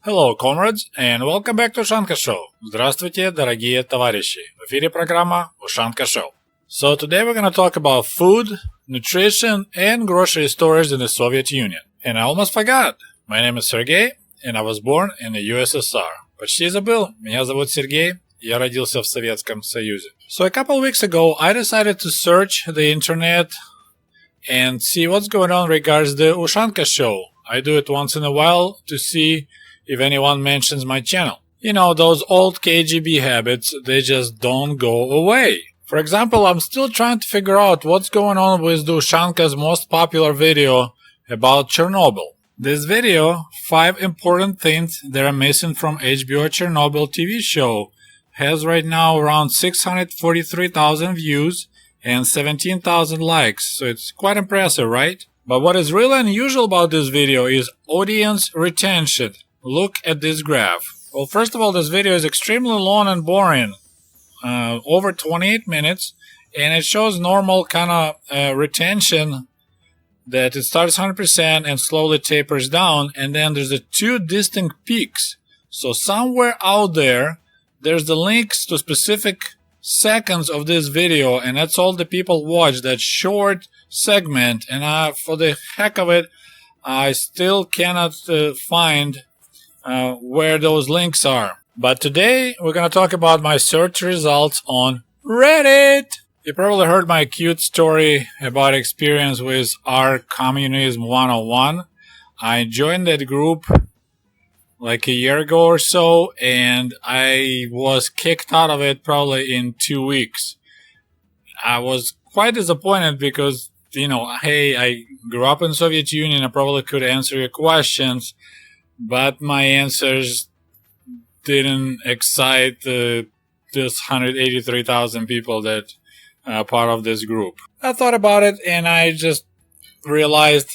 Hello, comrades, and welcome back to Ushanka Show. Здравствуйте, дорогие товарищи. В эфире программа Ushanka Show. So today we're going to talk about food, nutrition, and grocery stores in the Soviet Union. And I almost forgot. My name is Sergey, and I was born in the USSR. Почти забыл. Меня зовут Сергей. Я родился в Советском Союзе. So a couple weeks ago, I decided to search the internet and see what's going on regards the Ushanka Show. I do it once in a while to see if anyone mentions my channel. You know, those old KGB habits, they just don't go away. For example, I'm still trying to figure out what's going on with the Ushanka's most popular video about Chernobyl. This video, 5 important things that are missing from HBO Chernobyl TV show, has right now around 643,000 views and 17,000 likes, so it's quite impressive, right? But what is really unusual about this video is audience retention. Look at this graph. Well, first of all, this video is extremely long and boring, over 28 minutes, and it shows normal kind of retention that it starts 100% and slowly tapers down, and then there's the 2 distinct peaks. So somewhere out there, there's the links to specific seconds of this video, and that's all the people watch, that short segment, and for the heck of it, I still cannot find where those links are. But today we're going to talk about my search results on Reddit. You probably heard my cute story about experience with R Communism 101. I joined that group like a year ago or so, and I was kicked out of it probably in 2 weeks. I was quite disappointed because, you know, hey, I grew up in the Soviet Union, I probably could answer your questions, but my answers didn't excite this 183,000 people that are part of this group. I thought about it and I just realized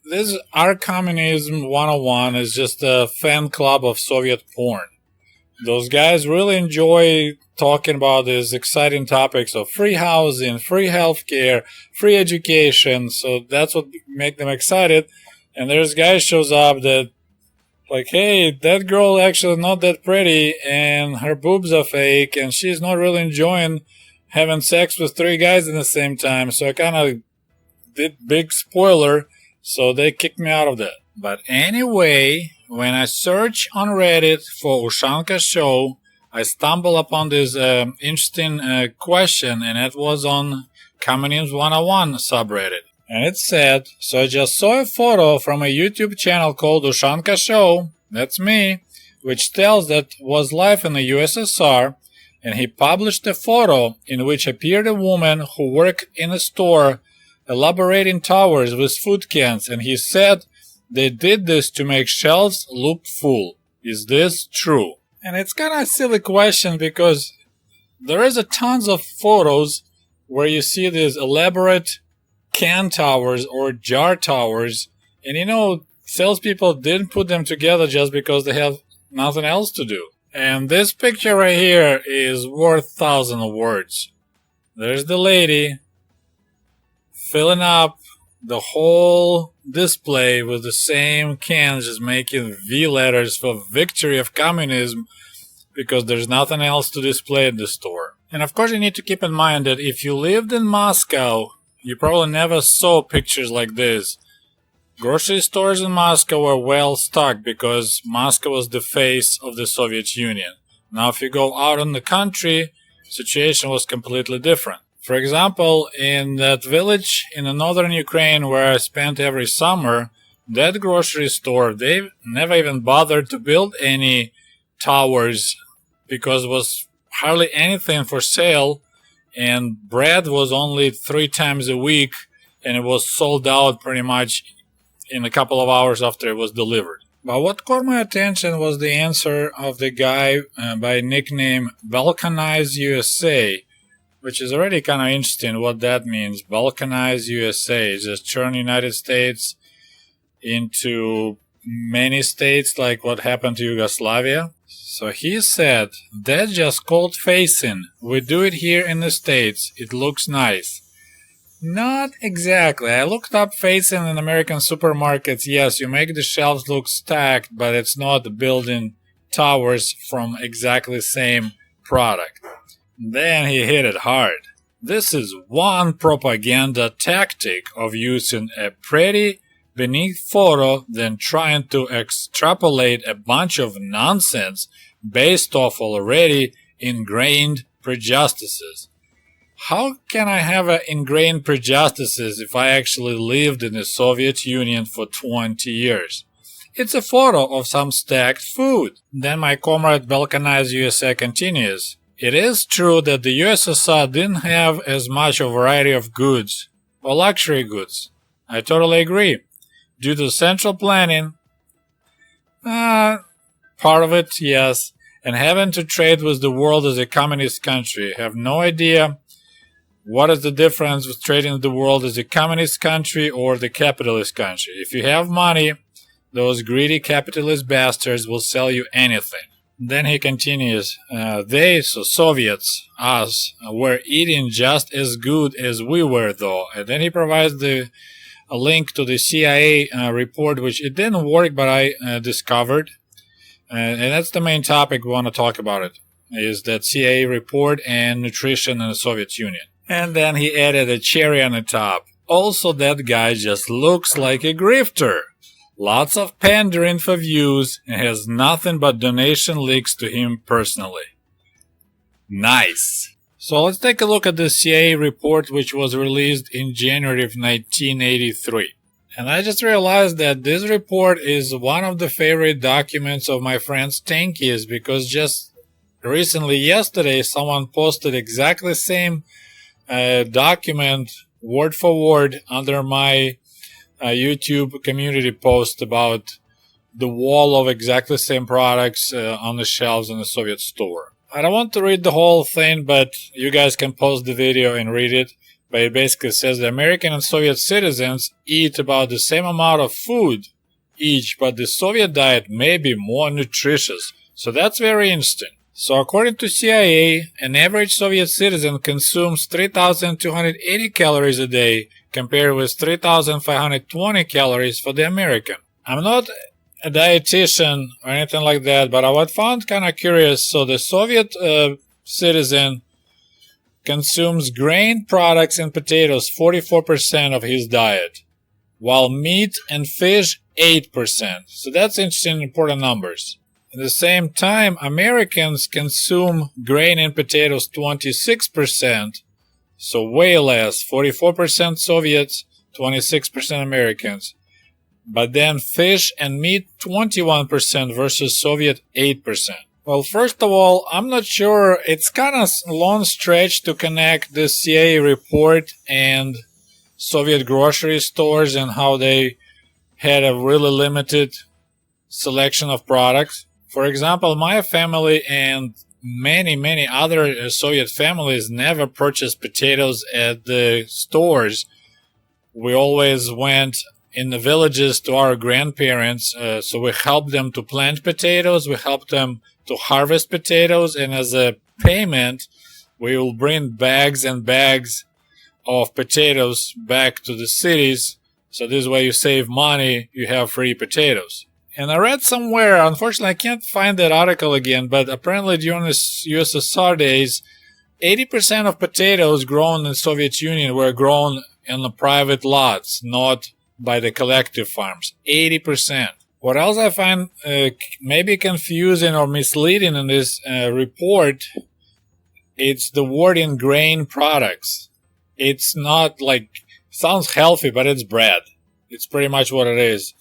this Our Communism 101 is just a fan club of Soviet porn. Those guys really enjoy talking about these exciting topics of free housing, free healthcare, free education, so that's what makes them excited. And there's guys shows up that like, hey, that girl actually not that pretty and her boobs are fake and she's not really enjoying having sex with 3 guys at the same time. So I kind of did big spoiler, so they kicked me out of that. But anyway, when I search on Reddit for Ushanka Show, I stumble upon this interesting question, and it was on Communism 101 subreddit. And it said, so I just saw a photo from a YouTube channel called Ushanka Show, that's me, which tells that was live in the USSR, and he published a photo in which appeared a woman who worked in a store elaborating towers with food cans, and he said they did this to make shelves look full. Is this true? And it's kind of a silly question because there is a tons of photos where you see these elaborate can towers or jar towers, and you know, salespeople didn't put them together just because they have nothing else to do. And this picture right here is worth 1,000 words. There's the lady filling up the whole display with the same cans, just making V letters for victory of communism because there's nothing else to display at the store. And of course you need to keep in mind that if you lived in Moscow, you probably never saw pictures like this. Grocery stores in Moscow were well stocked because Moscow was the face of the Soviet Union. Now if you go out in the country, situation was completely different. For example, in that village in the northern Ukraine where I spent every summer, that grocery store, they never even bothered to build any towers because there was hardly anything for sale, and bread was only 3 times a week, and it was sold out pretty much in a couple of hours after it was delivered. But what caught my attention was the answer of the guy by nickname Balkanize USA, which is already kind of interesting what that means. Balkanize USA, just turn United States into many states like what happened to Yugoslavia. So he said, that's just cold facing. We do it here in the States. It looks nice. Not exactly. I looked up facing in American supermarkets. Yes, you make the shelves look stacked, but it's not building towers from exactly same product. Then he hit it hard. This is one propaganda tactic of using a pretty beneath photo, then trying to extrapolate a bunch of nonsense based off already ingrained prejudices. How can I have ingrained prejudices if I actually lived in the Soviet Union for 20 years? It's a photo of some stacked food. Then my comrade Balkanized USA continues. It is true that the USSR didn't have as much a variety of goods, or luxury goods. I totally agree. Due to central planning, part of it, yes, and having to trade with the world as a communist country. I have no idea what is the difference with trading with the world as a communist country or the capitalist country. If you have money, those greedy capitalist bastards will sell you anything. Then he continues, so Soviets, us, were eating just as good as we were though. And then he provides a link to the CIA report, which it didn't work, but I discovered. And that's the main topic we want to talk about it, is that CIA report and nutrition in the Soviet Union. And then he added a cherry on the top. Also, that guy just looks like a grifter. Lots of pandering for views and has nothing but donation leaks to him personally. Nice. So let's take a look at the CIA report, which was released in January of 1983. And I just realized that this report is one of the favorite documents of my friend Stanky's, because just recently, yesterday, someone posted exactly the same document word for word under my YouTube community post about the wall of exactly the same products on the shelves in the Soviet store. I don't want to read the whole thing, but you guys can pause the video and read it. But it basically says the American and Soviet citizens eat about the same amount of food each, but the Soviet diet may be more nutritious. So that's very interesting. So according to CIA, an average Soviet citizen consumes 3,280 calories a day compared with 3,520 calories for the American. I'm not a dietitian or anything like that, but I found kind of curious. So the Soviet citizen consumes grain products and potatoes 44% of his diet, while meat and fish 8%. So that's interesting, important numbers. At the same time, Americans consume grain and potatoes 26%, so way less, 44% Soviets, 26% Americans. But then fish and meat 21% versus Soviet 8%. Well, first of all, I'm not sure, it's kind of a long stretch to connect the CIA report and Soviet grocery stores and how they had a really limited selection of products. For example, my family and many other Soviet families never purchased potatoes at the stores. We always went in the villages to our grandparents, so we helped them to plant potatoes, we helped them to harvest potatoes, and as a payment, we will bring bags and bags of potatoes back to the cities, so this way you save money, you have free potatoes. And I read somewhere, unfortunately I can't find that article again, but apparently during the USSR days, 80% of potatoes grown in the Soviet Union were grown in the private lots, not by the collective farms. 80%. What else I find maybe confusing or misleading in this report, it's the word in grain products. It's not like, sounds healthy, but it's bread. It's pretty much what it is.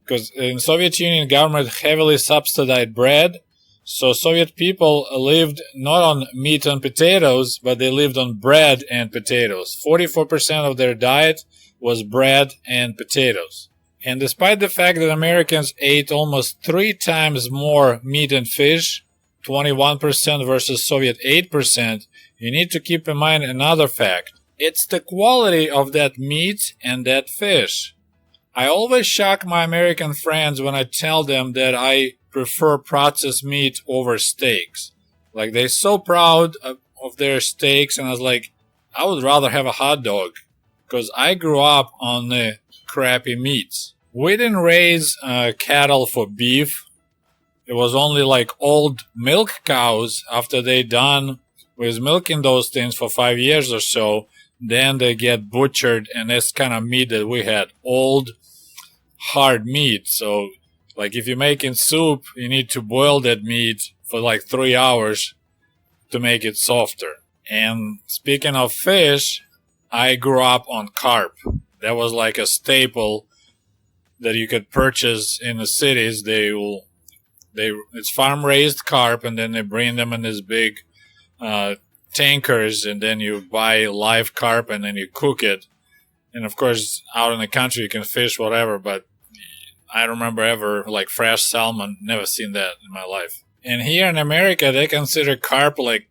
Because in Soviet Union, government heavily subsidized bread, so Soviet people lived not on meat and potatoes, but they lived on bread and potatoes. 44% of their diet was bread and potatoes. And despite the fact that Americans ate almost 3 times more meat and fish, 21% versus Soviet 8%, you need to keep in mind another fact. It's the quality of that meat and that fish. I always shock my American friends when I tell them that I prefer processed meat over steaks. Like, they're so proud of their steaks, and I was like, I would rather have a hot dog. because I grew up on the crappy meats. We didn't raise cattle for beef. It was only like old milk cows. After they done with milking those things for 5 years or so, then they get butchered, and that's kind of meat that we had, old hard meat. So like if you're making soup, you need to boil that meat for like 3 hours to make it softer. And speaking of fish, I grew up on carp. That was like a staple that you could purchase in the cities. It's farm raised carp, and then they bring them in these big tankers, and then you buy live carp and then you cook it. And of course, out in the country you can fish whatever, but I don't remember ever like fresh salmon. Never seen that in my life. And here in America, they consider carp like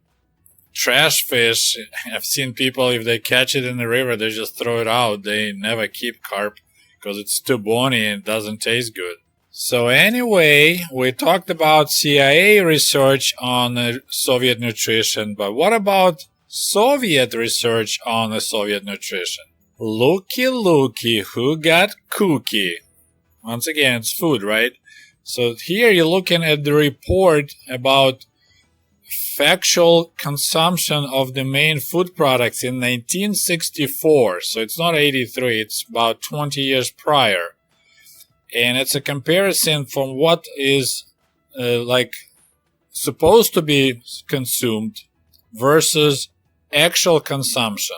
trash fish. I've seen people, if they catch it in the river, they just throw it out. They never keep carp because it's too bony and doesn't taste good. So anyway, we talked about CIA research on Soviet nutrition, but what about Soviet research on the Soviet nutrition? Looky, looky, who got cookie? Once again, it's food, right? So here you're looking at the report about factual consumption of the main food products in 1964. So it's not 83, it's about 20 years prior. And it's a comparison from what is like supposed to be consumed versus actual consumption.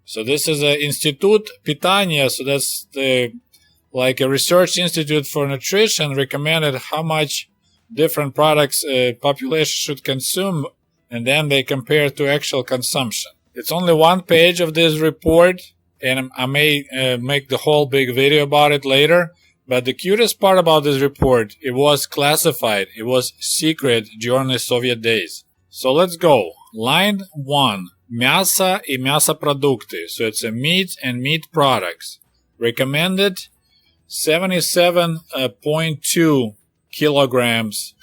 So this is a Institut Питания, so that's the like a research institute for nutrition recommended how much different products population should consume, and then they compare to actual consumption. It's only one page of this report, and I may make the whole big video about it later. But the cutest part about this report, it was classified. It was secret during the Soviet days. So let's go. Line 1. Мясо и мясопродукты. So it's a meat and meat products. Recommended 77.2 kilograms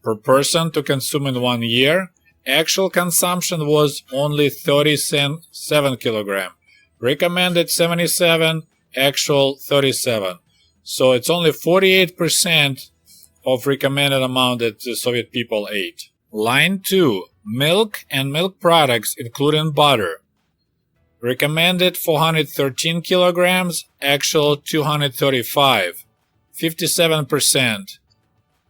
per person to consume in 1 year. Actual consumption was only 37 kilograms. Recommended 77, actual 37. So it's only 48% of recommended amount that the Soviet people ate. Line 2. Milk and milk products, including butter. Recommended 413 kilograms, actual 235. 57%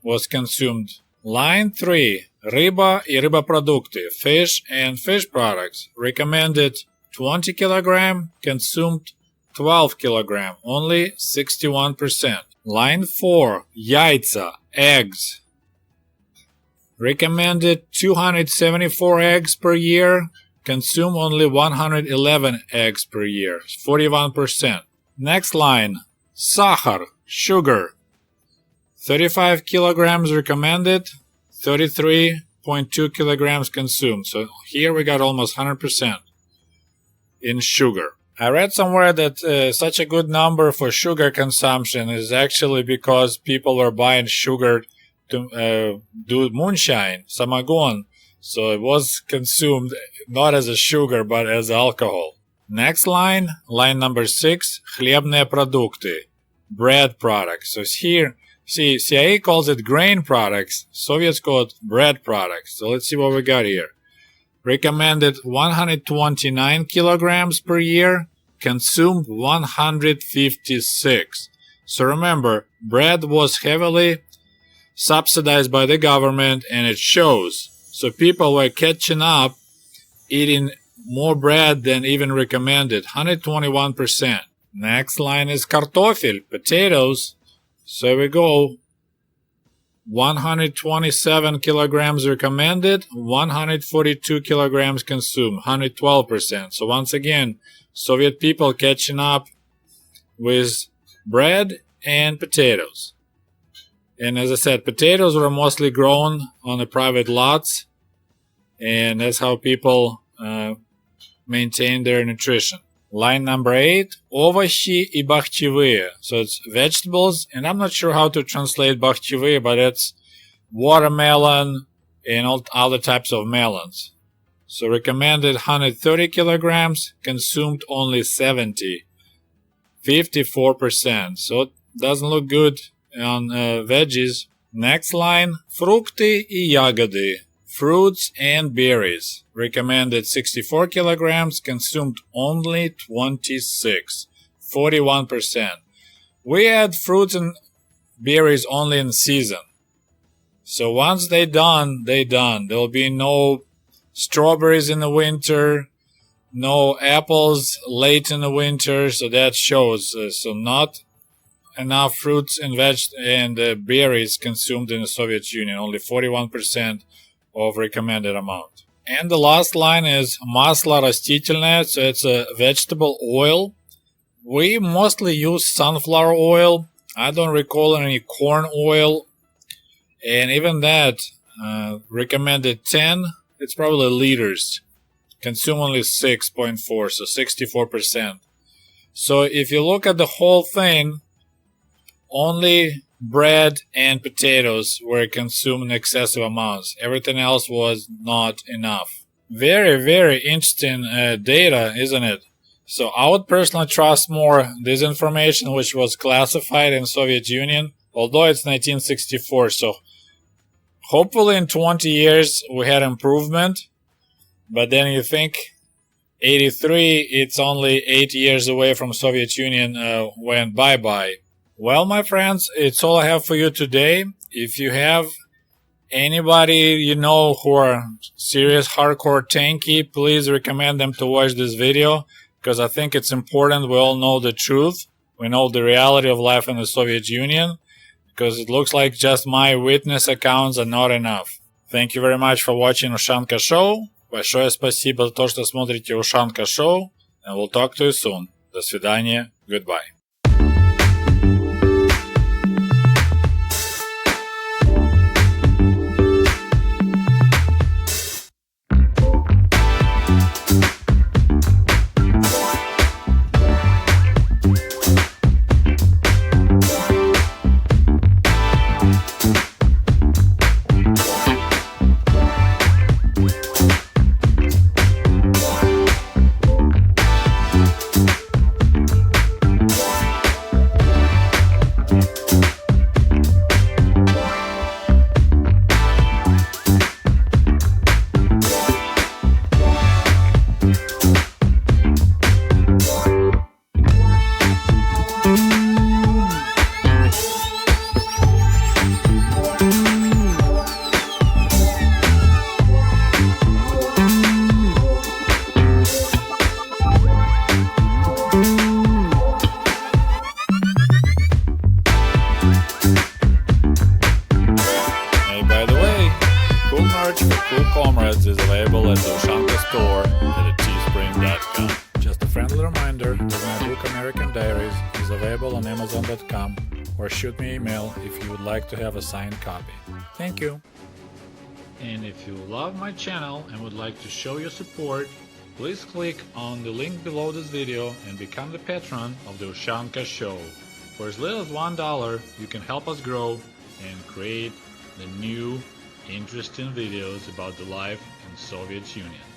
was consumed. Line 3. Рыба и рыбопродукты, fish and fish products. Recommended 20 kilogram, consumed 12 kilogram, only 61%. Line 4. Яйца, eggs. Recommended 274 eggs per year, consume only 111 eggs per year, 41%. Next line. Сахар, sugar. 35 kilograms recommended, 33.2 kilograms consumed. So here we got almost 100% in sugar. I read somewhere that such a good number for sugar consumption is actually because people were buying sugar to do moonshine, samagon. So it was consumed not as a sugar but as alcohol. Next line, line number 6, хлебные продукты, bread products. So here, see, CIA calls it grain products, Soviets call it bread products. So let's see what we got here. Recommended 129 kilograms per year, consumed 156. So remember, bread was heavily subsidized by the government, and it shows. So people were catching up, eating more bread than even recommended, 121%. Next line is картофель, potatoes. So we go. 127 kilograms recommended, 142 kilograms consumed, 112%. So once again, Soviet people catching up with bread and potatoes. And as I said, potatoes were mostly grown on the private lots, and that's how people maintain their nutrition. Line number 8, овощи и бахчевые. So it's vegetables, and I'm not sure how to translate бахчевые, but it's watermelon and all other types of melons. So recommended 130 kilograms, consumed only 70, 54%. So it doesn't look good on veggies. Next line, frukty и ягоды, fruits and berries. Recommended 64 kilograms, consumed only 26, 41%. We add fruits and berries only in season. So once they done, they done. There'll be no strawberries in the winter, no apples late in the winter, so that shows. So not enough fruits and berries consumed in the Soviet Union, only 41% of recommended amount. And the last line is масло растительное, so it's a vegetable oil. We mostly use sunflower oil. I don't recall any corn oil, and even that recommended 10. It's probably liters. Consume only 6.4, so 64%. So if you look at the whole thing, only bread and potatoes were consumed in excessive amounts. Everything else was not enough. Very, very interesting data, isn't it? So I would personally trust more this information, which was classified in Soviet Union, although it's 1964. So hopefully in 20 years we had improvement. But then you think 83, it's only 8 years away from Soviet Union went bye-bye. Well, my friends, it's all I have for you today. If you have anybody you know who are serious hardcore tanky, please recommend them to watch this video, because I think it's important we all know the truth. We know the reality of life in the Soviet Union, because it looks like just my witness accounts are not enough. Thank you very much for watching Ushanka Show. Большое спасибо за то, что смотрите Ushanka Show, and we'll talk to you soon. До свидания. Goodbye. Comrades is available at the Ushanka store at teespring.com. Just a friendly reminder that my book American Diaries is available on amazon.com, or shoot me an email if you would like to have a signed copy. Thank you. And if you love my channel and would like to show your support, please click on the link below this video and become the patron of the Ushanka Show. For as little as $1, you can help us grow and create the new interesting videos about the life in Soviet Union.